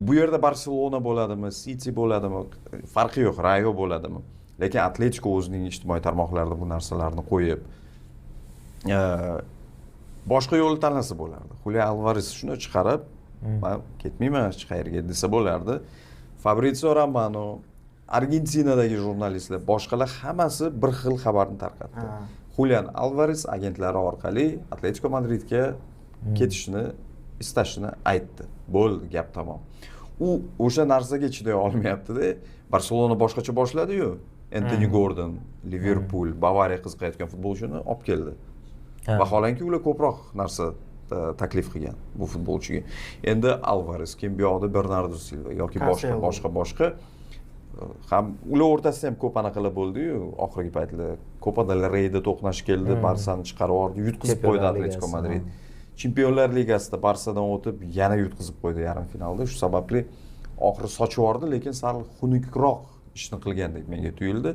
Bu yerda Barselona bo'ladimi, City bo'ladimi, farqi yo'q, Rayo bo'ladimi. Lekin Atletico o'zining ijtimoiy tarmoqlarida bu narsalarni qo'yib, e, boshqa yo'l tanlasa bo'lardi. Xulian Alvares shuni chiqarib, men ketmayman hech qayerga desa bo'lardi. Fabrizio Romano, Argentinadagi jurnalistlar, boshqalar hammasi bir xil xabarni tarqatdi. Xulian Alvares agentlari orqali Atletico Madridga ketishni istashini aytdi. Bo'ldi, gap tamom. U o'sha narsaga chiday olmayapti-da. Barselona boshqacha boshladi-yu. Anthony Gordon, Liverpool, Bavariya qiziqayotgan futbolchini olib keldi. Vaholanki ular ko'proq narsa taklif qilgan bu futbolchiga. Endi Alvares, kim bu yoqda Bernardo Silva yoki boshqa ham ular o'rtasida ham ko'p anaqalar bo'ldi-yu, oxirgi paytlar Copa del Rey'da to'qnash keldi, Barsani chiqarib yubordi, yutqizib qo'ydi Atletico Madrid. Chempionlar Ligasida Barsadan o'tib yana yutqizib qo'ydi yarim finalda. Shu sababli oxiri sochib yubordi, lekin sal xunukroq ishni qilgandek menga tuyuldi.